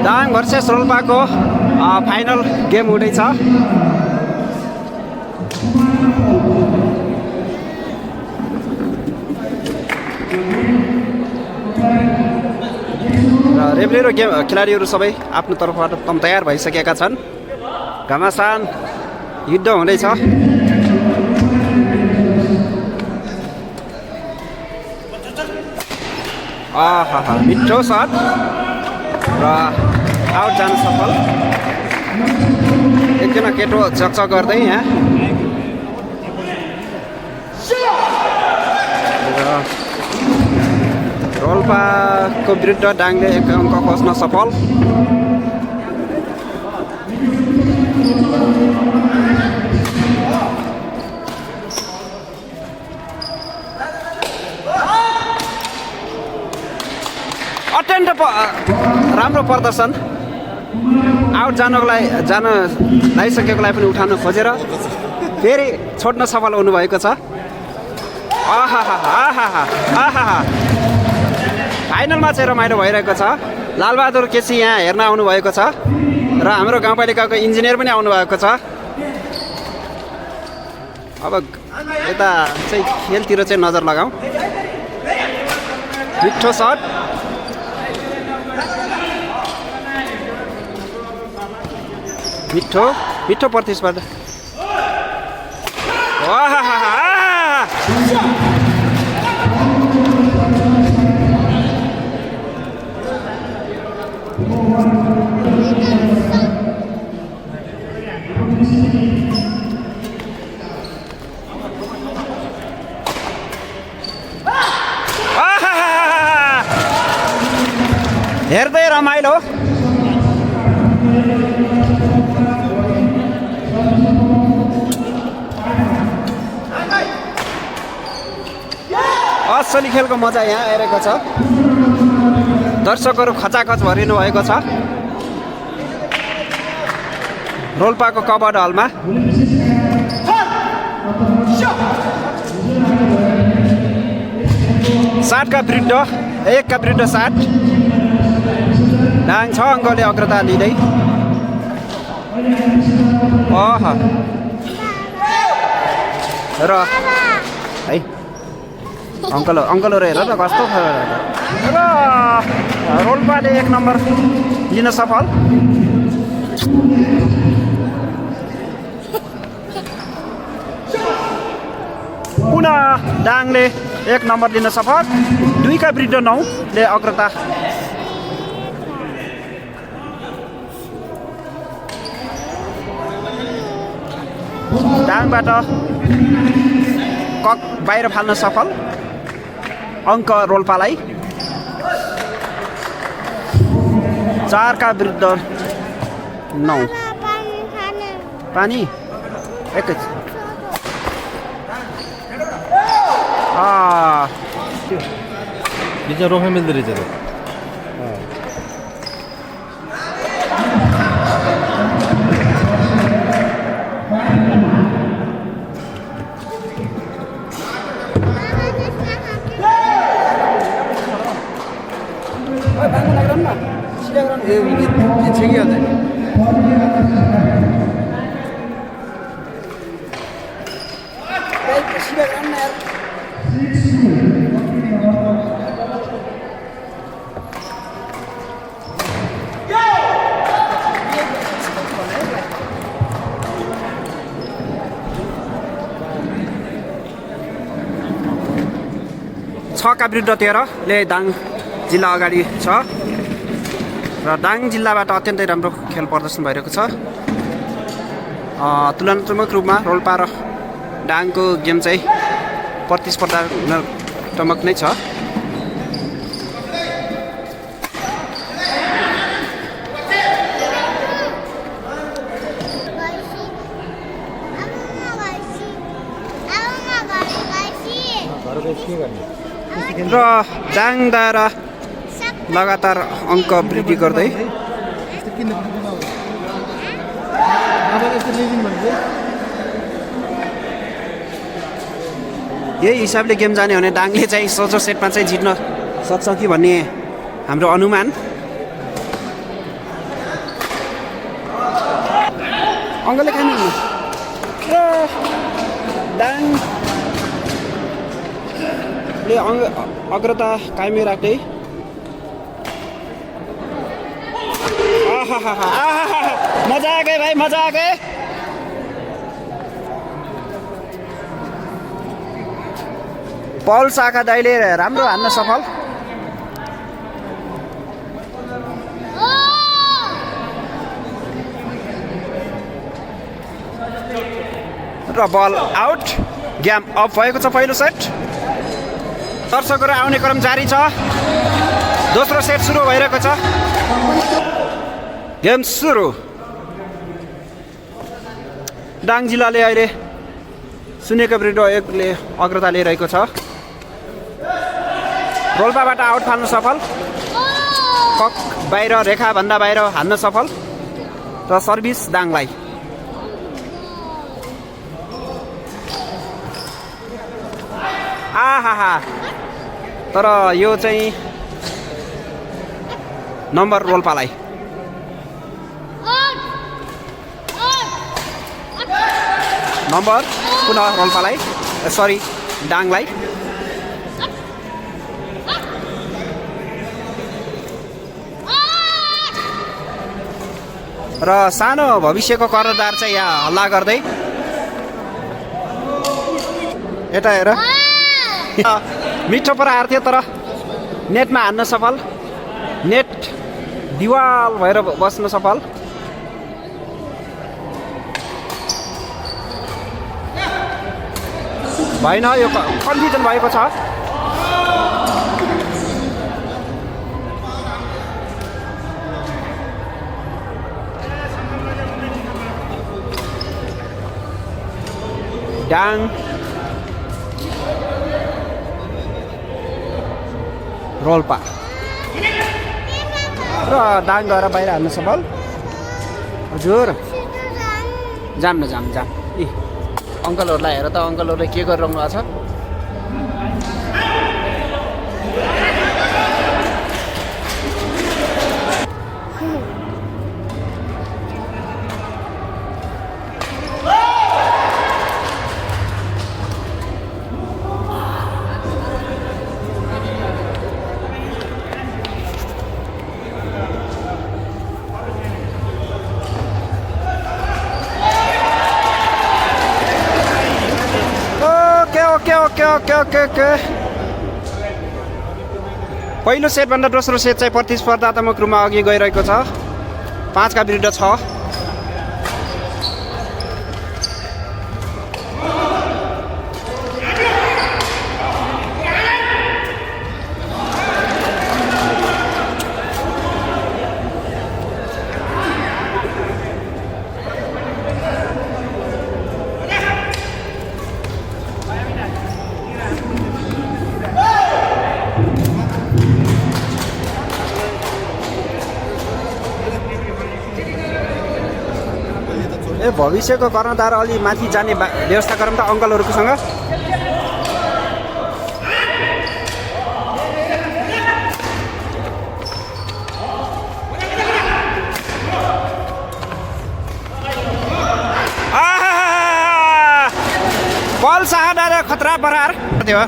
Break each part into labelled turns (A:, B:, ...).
A: Dang versus रोल्पाको final game हुँदैछ। र referee र गेम खेलाडीहरू सबै आफ्नो तर्फबाट तयार भइसकेका छन्। घमासान युद्ध हुँदैछ। मिठो सट र आउट जान सफल। एकजना केटो चकचक गर्दै यहाँ रोल्पाको विरुद्ध डाङले एक अङ्क खोज्न सफल। अत्यन्त राम्रो प्रदर्शन। आउट जान लागिसकेकोलाई पनि उठाउन खोजेर फेरि छोड्न सफल हुनुभएको छ। फाइनलमा चाहिँ रमाइलो भइरहेको छ। लालबहादुर केसी यहाँ हेर्न आउनुभएको छ र हाम्रो गाउँपालिकाको इन्जिनियर पनि आउनुभएको छ। अब यता चाहिँ खेलतिर चाहिँ नजर लगाऊ। मिठो सट। मिठो प्रतिस्पर्धा। हेर्दै रमाइलो। असली खेलको मजा यहाँ आइरहेको छ। दर्शकहरू खचाखच भरिनु भएको छ रोल्पाको कबड्डी हलमा। 7 का विरुद्ध 1 का विरुद्ध 7। डाङ 6 अङ्कले अग्रता लिँदै। र है अङ्कलहरू हेर न कस्तो र रोल्पाले 1 नम्बर लिन सफल। पुनः डाङले 1 नम्बर लिन सफल। 2 का विरुद्ध 9 ले अग्रता। डाङबाट कक बाहिर फाल्न सफल। अङ्क रोल्पालाई। 4 का विरुद्ध 9। पानी एकैछ।
B: बीचमा रोक्न मिल्दो रहेछ।
A: का विरुद्ध 13 ले दाङ जिल्ला अगाडि छ र दाङ जिल्लाबाट अत्यन्तै राम्रो खेल प्रदर्शन भइरहेको छ। तुलनात्मक रूपमा रोल्पा र डाङको गेम चाहिँ प्रतिस्पर्धात्मक नै छ। र डाङद्वारा लगातार अङ्क वृद्धि गर्दै यही हिसाबले गेम जाने भने डाङले चाहिँ सोझो सेटमा चाहिँ जित्न सक्छ कि भन्ने हाम्रो अनुमान। अङ्कलले खानु र डाङले अग्रता कायमै राख्दै मजा आ गए भाइ, मजा आ गए। पल शाखा दाइले राम्रो हान्न सफल। र बल आउट, गेम अफ भएको छ पहिलो सेट। दर्शकहरू आउने क्रम जारी छ, दोस्रो सेट सुरु भइरहेको छ। गेम सुरु। डाङ जिल्लाले अहिले 0-1ले अग्रता लिइरहेको छ। रोल्पाबाट आउट फाल्न सफल, कक बाहिर, रेखाभन्दा बाहिर हान्न सफल र सर्भिस डाङलाई। आहा, तर यो चाहिँ नम्बर रोल्पालाई। नम्बर पुनः रोल्पालाई, सरी डाङलाई। र सानो भविष्यको कर्णधार चाहिँ यहाँ हल्ला गर्दै यता हेर। मिठो प्रहार थियो तर नेटमा हान्न सफल, नेट दिवाल भएर बस्न सफल। भएन, यो कन्फ्युजन भएको छ। डाङ रोल्पा र डाङ गएर बाहिर हाल्न सफल। हजुर जाम न, जाम जाम। ए अङ्कलहरूलाई हेर त, अङ्कलहरूले के गरिरहनु भएको छ। ओके। पहिलो सेटभन्दा दोस्रो सेट चाहिँ प्रतिस्पर्धात्मक रूपमा अघि गइरहेको छ, 5 विरुद्ध 6। भविष्यको कर्णधार अलि माथि जाने व्यवस्था गरौँ त अङ्कलहरूकोसँग। बल शाहदा खतरा बरार थियो।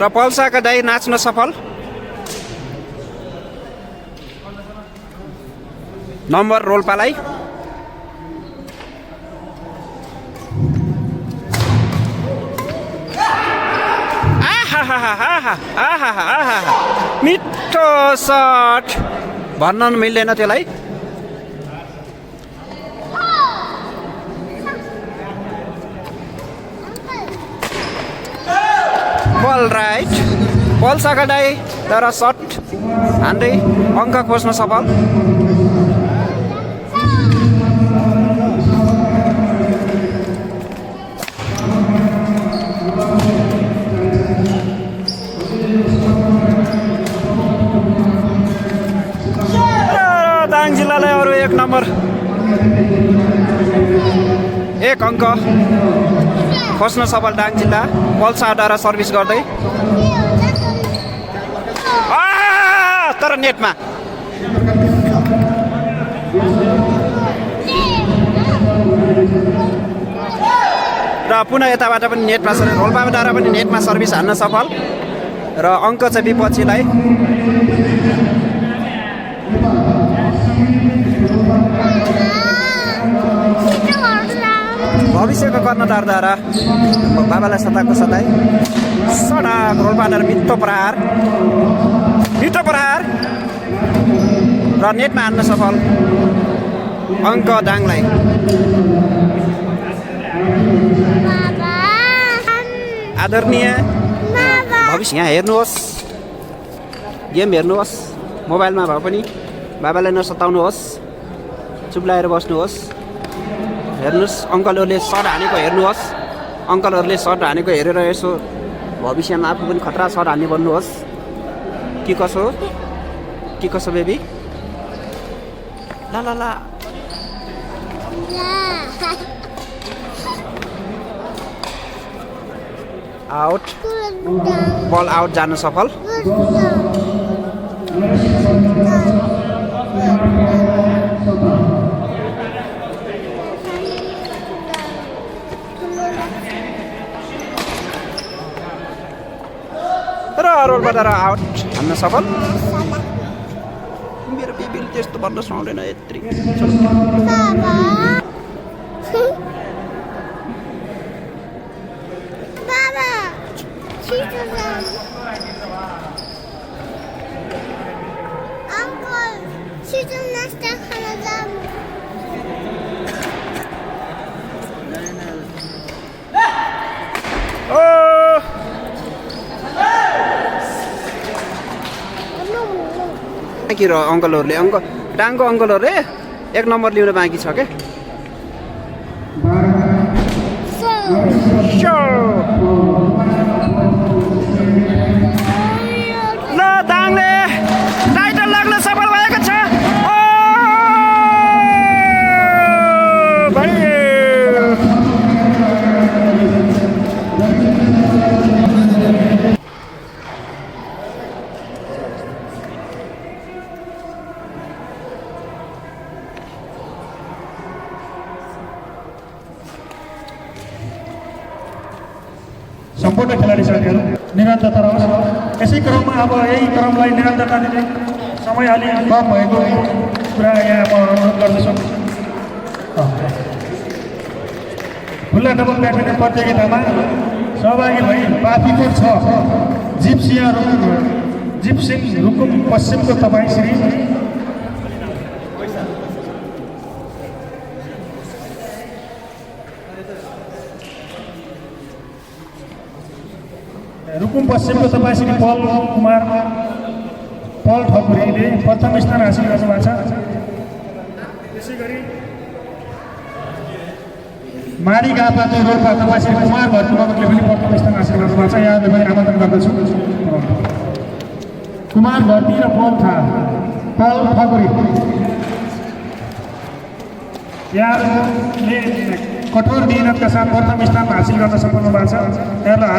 A: र पल्साका दाई नाच्न सफल। नम्बर रोल्पालाई मिठो सट भन्न मिल्दैन त्यसलाई। बल राइट पल्साका दाई तर सट हान्दै अङ्क खोज्न सफल। दाङ जिल्लालाई अरू 1 नम्बर 1 अङ्क खोज्न सफल दाङ जिल्ला। पल्साद्वारा सर्भिस गर्दै तर नेटमा र पुनः यताबाट पनि नेटमा रोल्पाद्वारा पनि नेटमा सर्भिस हान्न सफल र अङ्क चाहिँ विपक्षीलाई। भविष्यको कर्णधारद्वारा बाबालाई सताको सताई सडक रोल्पाद्वारा मिठो प्रहार र नेटमा हान्न सफल अङ्क दाङलाई। आदरणीय भविष्य यहाँ हेर्नुहोस्, गेम हेर्नुहोस्, मोबाइलमा भए पनि बाबालाई नसताउनुहोस्, चुप लाएर बस्नुहोस्। हेर्नुहोस् अङ्कलहरूले सट हानेको हेर्नुहोस्, अङ्कलहरूले सट हानेको हेरेर यसो भविष्यमा आफू पनि खतरा सट हान्ने भन्नुहोस्। के कसो बेबी ला ला ला आउट बल आउट जान सफल। र रोलबाट आउट हान्न सफल। मेरो बेबीले त्यस्तो भन्न सुहाउँदैन यत्रि। बाँकी र अङ्कलहरूले डाङको अङ्कलहरूले 1 नम्बर लिन बाँकी छ क्या। ल दाङले टाइटल लाग्न सफल भएको छ।
B: सम्पूर्ण खेलाडी साथीहरू निरन्तरता रहोस्। यसै क्रममा अब यही क्रमलाई निरन्तरता दिने समय अलि कम भएको कुरा यहाँ म अनुरोध गर्दछु। खुल्ला डबल ब्याडमिन्टन प्रतियोगितामा सहभागी भई पापीकोट 6 जिपसिंह रुकुम पश्चिमको तपाईँ श्री रुकुम पश्चिमको तपाईँ श्री पल ठकुरीले प्रथम स्थान हासिल गर्नुभएको छ। त्यसै गरी माडी गापाको रोल्पा तपाईँ श्री कुमार भट्टराईले पनि प्रथम स्थान हासिल गर्नुभएको छ। यहाँले पनि आमन्त्रण गर्दछु। कुमार भट्टी र पल ठकुरी यहाँहरूले कठोर मेहनतका साथ प्रथम स्थान हासिल गर्न सफल भएको छ। यहाँलाई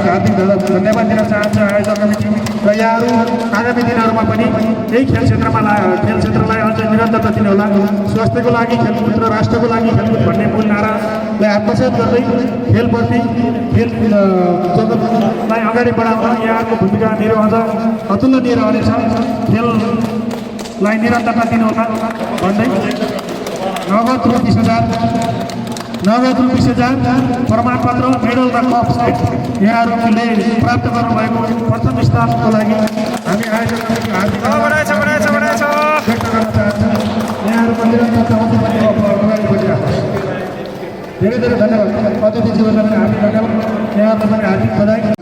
B: हार्दिक धन्यवाद दिन चाहन्छु आयोजक कमिटी र यहाँहरू आगामी दिनहरूमा पनि यही खेल क्षेत्रलाई अझ निरन्तरता दिनुहोला। स्वास्थ्यको लागि खेलकुद र राष्ट्रको लागि खेलकुद भन्ने मूल नारालाई आत्मसात गर्दै खेलप्रति खेल जगतलाई अगाडि बढाउन यहाँको भूमिका मेरो अझ अतुलनीय रहनेछ। खेललाई निरन्तरता दिनुहोला भन्दै नगद रु 20,000 प्रमाणपत्र मेडल र कप सेट यहाँहरूले प्राप्त गर्नुभएको प्रथम स्थानको लागि हामी आयोजक कमिटी हार्दिक व्यक्त गर्न चाहन्छौँ। यहाँहरूको निरन्तरता अझै पनि अगाडि बढिरहेको धेरै धेरै धन्यवाद। अतिथि जीवनलाई पनि हार्दिक धन्यवाद। यहाँहरूलाई पनि हार्दिक बधाई।